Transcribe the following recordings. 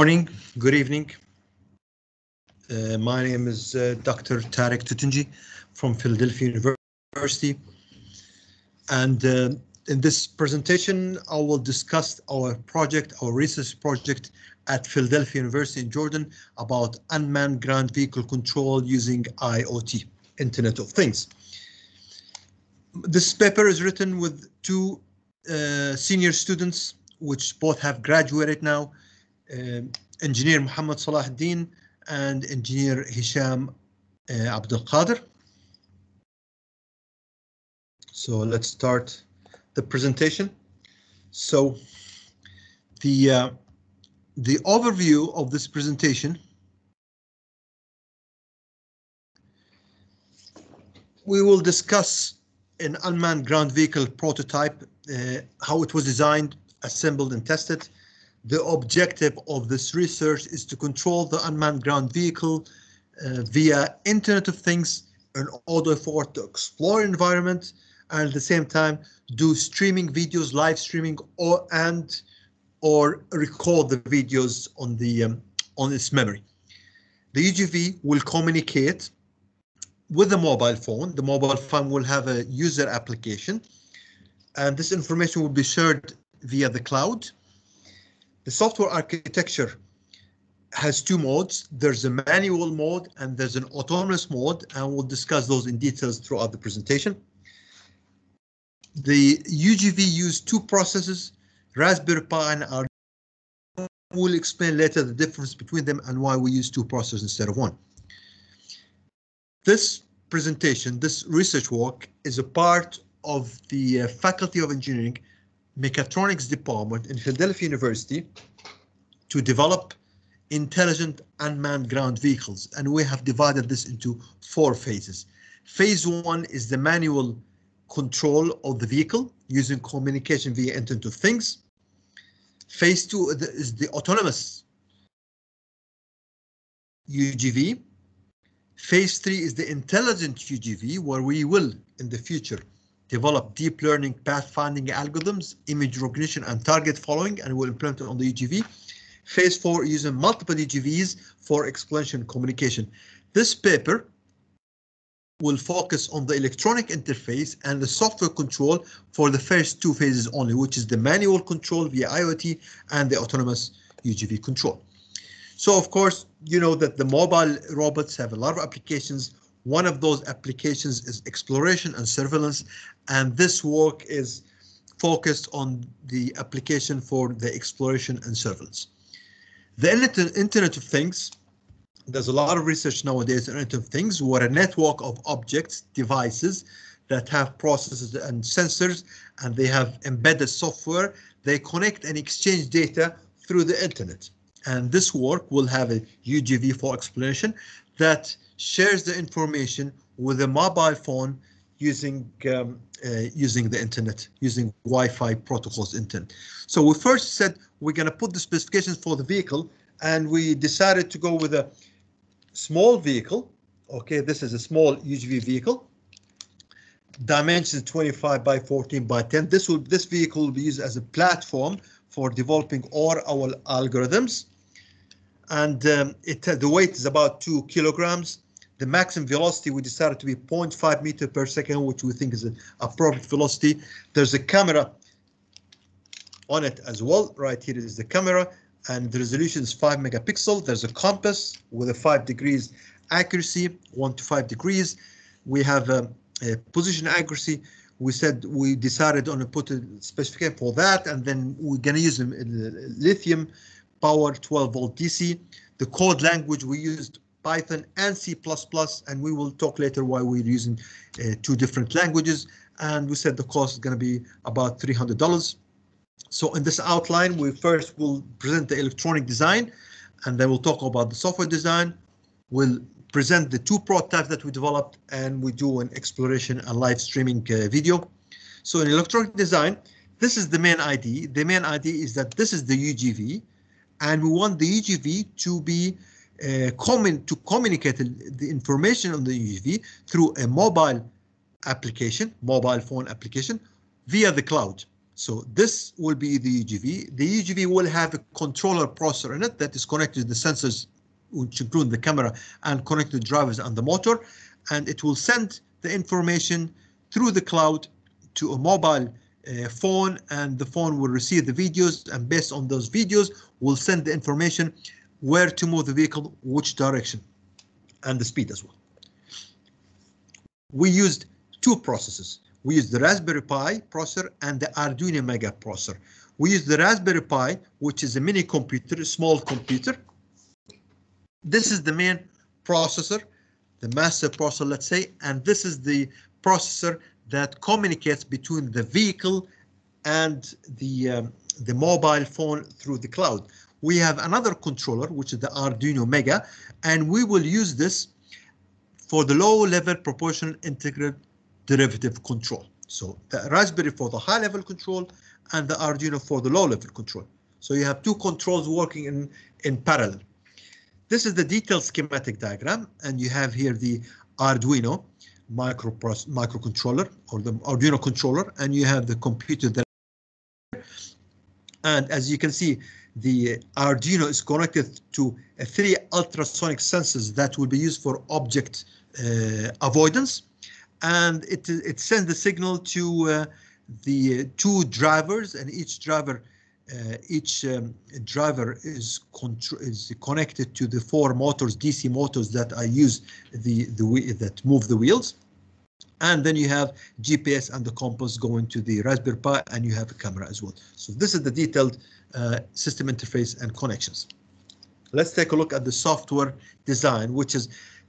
Morning, good evening. My name is Dr. Tarek Tutunji from Philadelphia University. And in this presentation, I will discuss our project, our research project at Philadelphia University in Jordan about unmanned ground vehicle control using IoT, Internet of Things. This paper is written with two senior students, which both have graduated now. Engineer Muhammad Salah Din and Engineer Hisham Abdul Qadir. So let's start the presentation. So the overview of this presentation, we will discuss an unmanned ground vehicle prototype, how it was designed, assembled and tested. The objective of this research is to control the unmanned ground vehicle via Internet of Things in order for it to explore environment and at the same time do streaming videos, live streaming, or record the videos on its memory. The UGV will communicate with the mobile phone. The mobile phone will have a user application, and this information will be shared via the cloud. The software architecture has two modes. There's a manual mode and there's an autonomous mode, and we'll discuss those in details throughout the presentation. The UGV used two processors, Raspberry Pi and Arduino. We'll explain later the difference between them and why we use two processors instead of one. This presentation, this research work, is a part of the Faculty of Engineering Mechatronics Department in Philadelphia University to develop intelligent unmanned ground vehicles, and we have divided this into 4 phases. Phase 1 is the manual control of the vehicle using communication via Internet of Things. Phase 2 is the autonomous UGV. Phase 3 is the intelligent UGV, where we will in the future develop deep learning pathfinding algorithms, image recognition, and target following, and we'll implement it on the UGV. Phase 4 using multiple UGVs for exploration communication. This paper will focus on the electronic interface and the software control for the first 2 phases only, which is the manual control via IoT and the autonomous UGV control. So of course, you know that the mobile robots have a lot of applications. One of those applications is exploration and surveillance, and this work is focused on the application for the exploration and surveillance. The Internet of Things, there's a lot of research nowadays on Internet of Things, where a network of objects, devices that have processors and sensors, and they have embedded software. They connect and exchange data through the internet. And this work will have a UGV for exploration that shares the information with a mobile phone using the internet, using Wi-Fi protocols internet. So we first said we're going to put the specifications for the vehicle, and we decided to go with a small vehicle. Okay, this is a small UGV vehicle. Dimensions 25 by 14 by 10. This vehicle will be used as a platform for developing all our algorithms. And the weight is about 2 kilograms. The maximum velocity we decided to be 0.5 meters per second, which we think is an appropriate velocity. There's a camera on it as well. Right here is the camera, and the resolution is 5 megapixels. There's a compass with a 5 degrees accuracy, 1 to 5 degrees. We have a position accuracy. We decided on to put a specification for that, and then we're going to use lithium power 12 volt DC. The code language we used Python and C++, and we will talk later why we're using 2 different languages. And we said the cost is going to be about $300. So in this outline, we first will present the electronic design, and then we'll talk about the software design. We'll present the 2 prototypes that we developed, and we do an exploration and live streaming video. So in electronic design, this is the main idea. The main idea is that this is the UGV, and we want the UGV to be communicate the information on the UGV through a mobile phone application via the cloud. So this will be the UGV. The UGV will have a controller processor in it that is connected to the sensors, which include the camera and connected drivers and the motor, and it will send the information through the cloud to a mobile phone, and the phone will receive the videos, and based on those videos will send the information where to move the vehicle, which direction, and the speed as well. We used two processors. We used the Raspberry Pi processor and the Arduino Mega processor. We used the Raspberry Pi, which is a mini computer, a small computer. This is the main processor, the master processor, let's say, and this is the processor that communicates between the vehicle and the mobile phone through the cloud. We have another controller, which is the Arduino Mega, and we will use this for the low-level proportional integral derivative control. So the Raspberry for the high-level control and the Arduino for the low-level control. So you have two controls working in parallel. This is the detailed schematic diagram, and you have here the Arduino microcontroller, or the Arduino controller, and you have the computer there. And as you can see, the Arduino is connected to 3 ultrasonic sensors that will be used for object avoidance, and it sends the signal to the 2 drivers, and each driver is connected to the 4 motors, DC motors that I use that move the wheels. And then you have GPS and the compass going to the Raspberry Pi, and you have a camera as well. So this is the detailed system interface and connections. Let's take a look at the software design, which is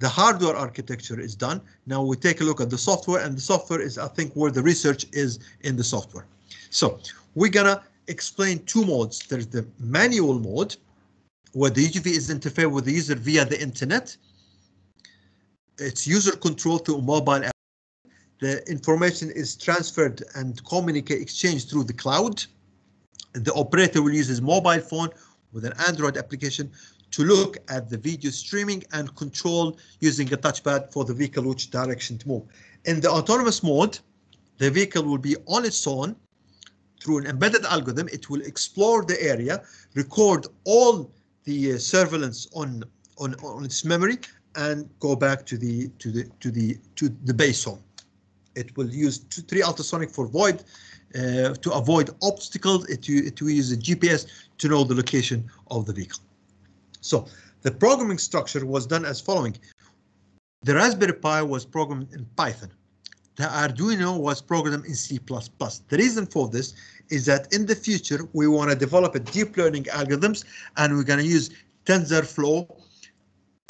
the hardware architecture is done. Now we take a look at the software, and the software is, I think, where the research is in the software. So we're gonna explain 2 modes. There's the manual mode, where the UGV is interfaced with the user via the internet. It's user control through a mobile app. The information is transferred and exchanged through the cloud. The operator will use his mobile phone with an Android application to look at the video streaming and control using a touchpad for the vehicle which direction to move. In the autonomous mode, the vehicle will be on its own through an embedded algorithm. It will explore the area, record all the surveillance on its memory, and go back to the base home. It will use 3 ultrasonic for to avoid obstacles. It will use a GPS to know the location of the vehicle. So the programming structure was done as following. The Raspberry Pi was programmed in Python. The Arduino was programmed in C++. The reason for this is that in the future, we want to develop a deep learning algorithms, and we're going to use TensorFlow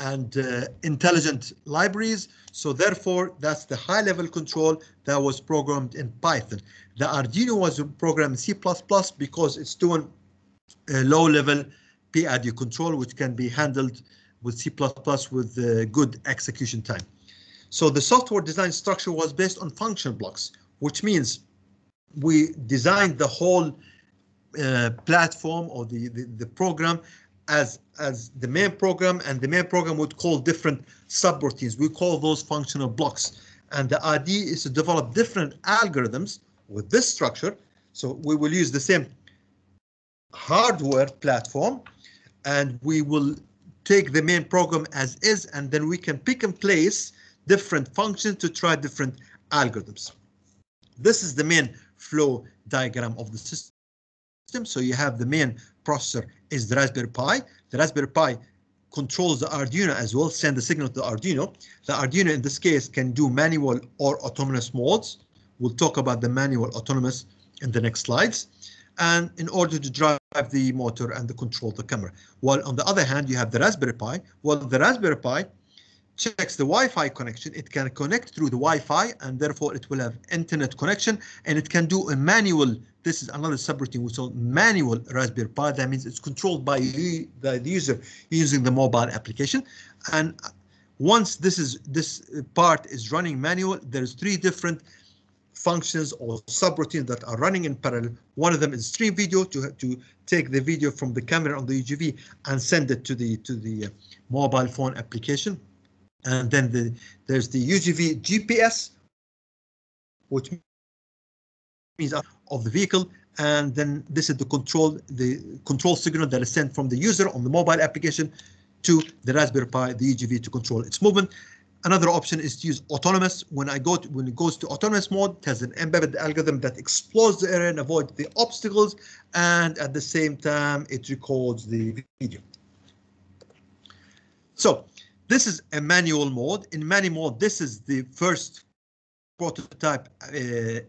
and intelligent libraries. So therefore, that's the high-level control that was programmed in Python. The Arduino was programmed in C++ because it's doing a low-level PID control, which can be handled with C++ with good execution time. So the software design structure was based on function blocks, which means we designed the whole platform or the program as the main program, and the main program would call different subroutines. We call those functional blocks. And the idea is to develop different algorithms with this structure. So we will use the same hardware platform, and we will take the main program as is, and then we can pick and place different functions to try different algorithms. This is the main flow diagram of the system. So you have the main processor is the Raspberry Pi. The Raspberry Pi controls the Arduino as well, send the signal to the Arduino. The Arduino in this case can do manual or autonomous modes. We'll talk about the manual autonomous in the next slides. And in order to drive the motor and control the camera. While on the other hand, you have the Raspberry Pi. Well, the Raspberry Pi checks the Wi-Fi connection. It can connect through the Wi-Fi, and therefore it will have internet connection, and it can do a manual. This is another subroutine we call manual Raspberry Pi. That means it's controlled by the user using the mobile application. And once this part is running manual, there's 3 different functions or subroutines that are running in parallel. One of them is stream video to take the video from the camera on the UGV and send it to the mobile phone application. And then there's the UGV GPS, which means of the vehicle, and then this is the control signal that is sent from the user on the mobile application to the Raspberry Pi, the UGV, to control its movement. Another option is to use autonomous. When it goes to autonomous mode, it has an embedded algorithm that explores the area and avoids the obstacles, and at the same time it records the video. So this is a manual mode. In manual mode, this is the first prototype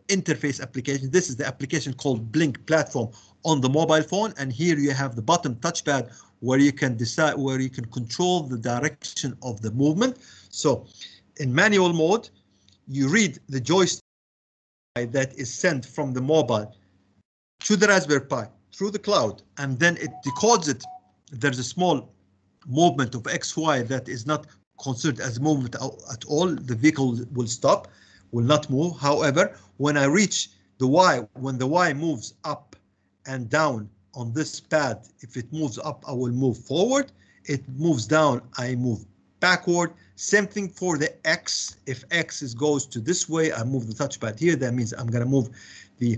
interface application. This is the application called Blink Platform on the mobile phone, and here you have the bottom touchpad where you can decide, where you can control the direction of the movement. So in manual mode, you read the joystick that is sent from the mobile to the Raspberry Pi through the cloud, and then it decodes it. There's a small movement of XY that is not considered as movement at all. The vehicle will stop, will not move. However, when I reach the Y, when the Y moves up and down on this pad, if it moves up, I will move forward. It moves down, I move backward. Same thing for the X. If X goes to this way, I move the touchpad here. That means I'm going to move the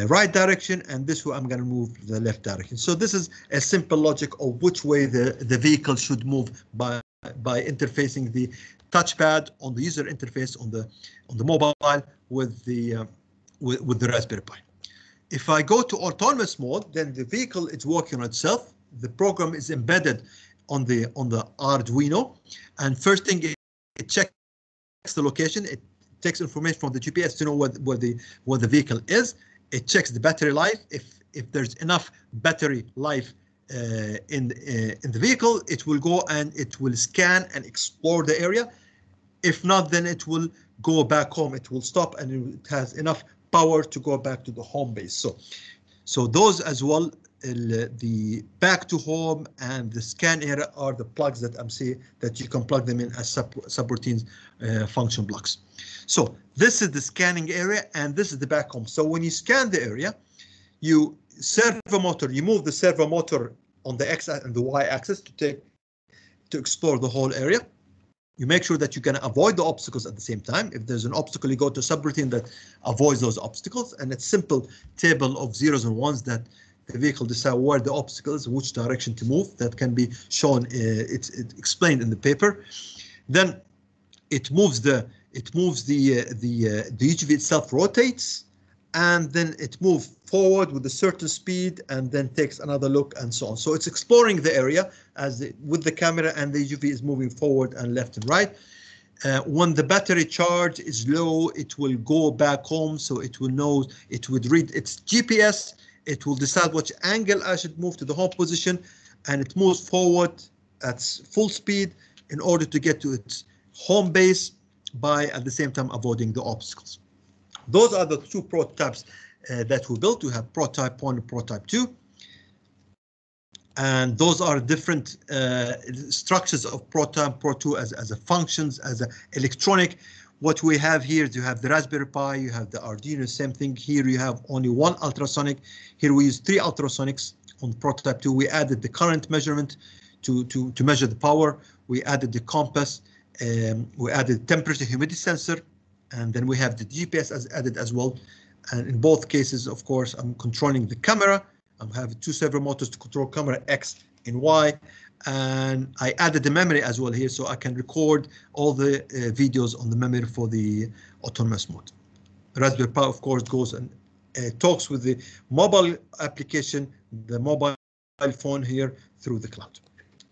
right direction, and this way I'm going to move the left direction. So this is a simple logic of which way the vehicle should move by interfacing the touchpad on the user interface on the mobile with the Raspberry Pi. If I go to autonomous mode, then the vehicle is working on itself. The program is embedded on the Arduino, and first thing it checks the location. It takes information from the GPS to know where the vehicle is. It checks the battery life. If there's enough battery life in the vehicle, it will go and it will scan and explore the area. If not, then it will go back home. It will stop, and it has enough power to go back to the home base. So those as well, the back to home and the scan area are the plugs that I'm seeing that you can plug them in as subroutines function blocks. So this is the scanning area, and this is the back home. So when you scan the area, you move the servo motor on the X and the Y axis to explore the whole area. You make sure that you can avoid the obstacles at the same time. If there's an obstacle, you go to a subroutine that avoids those obstacles, and it's simple table of zeros and ones that the vehicle decides where the obstacle is, which direction to move. That can be shown. It's explained in the paper. Then it moves the UGV itself rotates, and then it moves forward with a certain speed, and then takes another look, and so on. So it's exploring the area with the camera, and the UGV is moving forward and left and right. When the battery charge is low, it will go back home, so it will know, it would read its GPS, it will decide which angle I should move to the home position, and it moves forward at full speed in order to get to its home base by at the same time avoiding the obstacles. Those are the two prototypes that we built. We have prototype 1 and prototype 2. And those are different structures of prototype Pro 2 as a functions, as a electronic. What we have here is you have the Raspberry Pi, you have the Arduino, same thing. Here you have only one ultrasonic. Here we use 3 ultrasonics. On prototype 2, we added the current measurement to measure the power. We added the compass. We added temperature humidity sensor, and then we have the GPS as added as well. And in both cases, of course, I'm controlling the camera. I have 2 servo motors to control camera X and Y, and I added the memory as well here, so I can record all the videos on the memory for the autonomous mode. Raspberry Pi, of course, goes and talks with the mobile application, the mobile phone here through the cloud.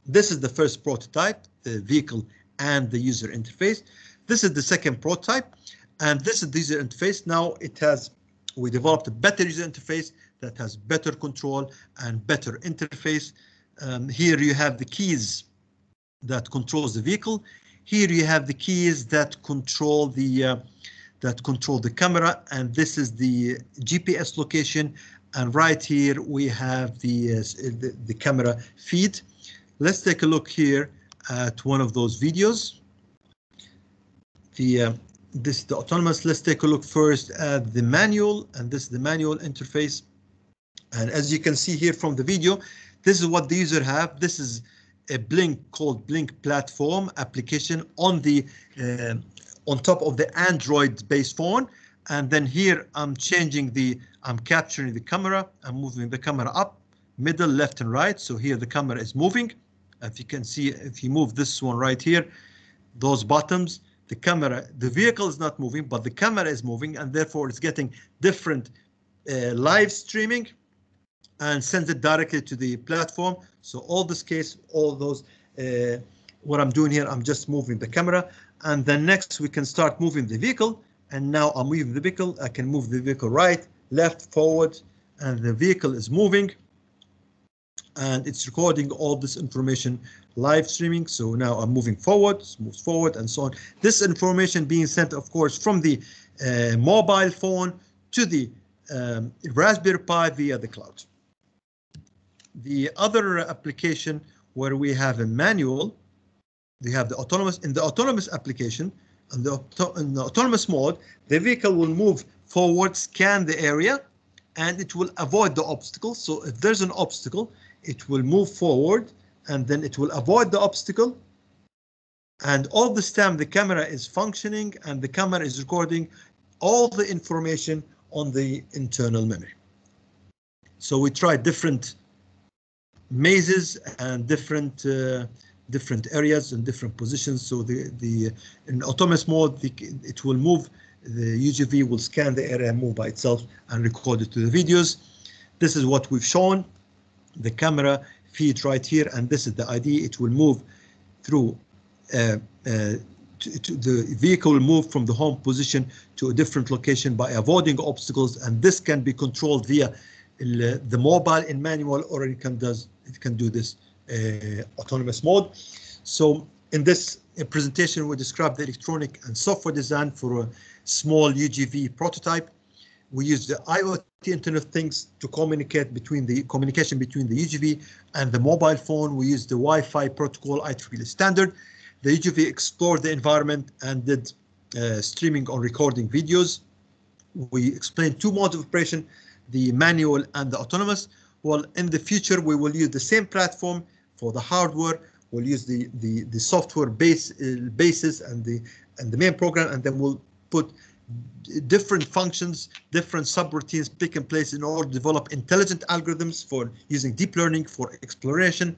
This is the first prototype, the vehicle and the user interface. This is the second prototype, and this is the user interface. Now we developed a better user interface that has better control and better interface. Here you have the keys that controls the vehicle. Here you have the keys that control the camera, and this is the GPS location. And right here we have the camera feed. Let's take a look here at one of those videos. This is the autonomous. Let's take a look first at the manual, and this is the manual interface. And as you can see here from the video, this is what the user have. This is a Blink platform application on top of the Android-based phone, And then here I'm capturing the camera. I'm moving the camera up, middle, left, and right. So here the camera is moving. If you can see, if you move this one right here, those buttons, the vehicle is not moving, but the camera is moving, and therefore it's getting different live streaming and sends it directly to the platform. So all this case, all those, what I'm doing here, I'm just moving the camera, and then next we can start moving the vehicle. And now I'm moving the vehicle. I can move the vehicle right, left, forward, and the vehicle is moving. And it's recording all this information live streaming. So now I'm moving forward, moves forward, and so on. This information being sent, of course, from the mobile phone to the Raspberry Pi via the cloud. The other application where we have a manual, we have the autonomous application. In the autonomous mode, the vehicle will move forward, scan the area, and it will avoid the obstacle. So if there's an obstacle, it will move forward, and then it will avoid the obstacle. And all this time, the camera is functioning, and the camera is recording all the information on the internal memory. So we tried different mazes and different areas and different positions. So in autonomous mode, it will move. The UGV will scan the area and move by itself and record it to the videos. This is what we've shown. The camera feed right here, and this is the ID. It will move through. The vehicle will move from the home position to a different location by avoiding obstacles, and this can be controlled via the mobile in manual, or it can do this autonomous mode. So in this presentation, we described the electronic and software design for a small UGV prototype. We use the IoT Internet of Things to communicate between the UGV and the mobile phone. We use the Wi-Fi protocol IEEE standard. The UGV explored the environment and did streaming or recording videos. We explained two modes of operation, the manual and the autonomous. Well, in the future, we will use the same platform for the hardware. We'll use the software basis and the main program, and then we'll put different functions, different subroutines taking place in order to develop intelligent algorithms for using deep learning for exploration,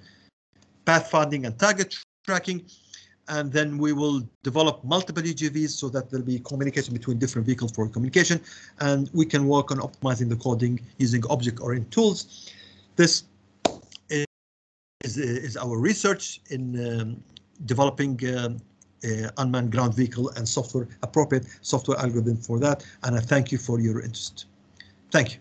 pathfinding, and target tracking. And then we will develop multiple UGVs so that there'll be communication between different vehicles for communication, and we can work on optimizing the coding using object-oriented tools. This is our research in developing unmanned ground vehicle and appropriate software algorithm for that. And I thank you for your interest. Thank you.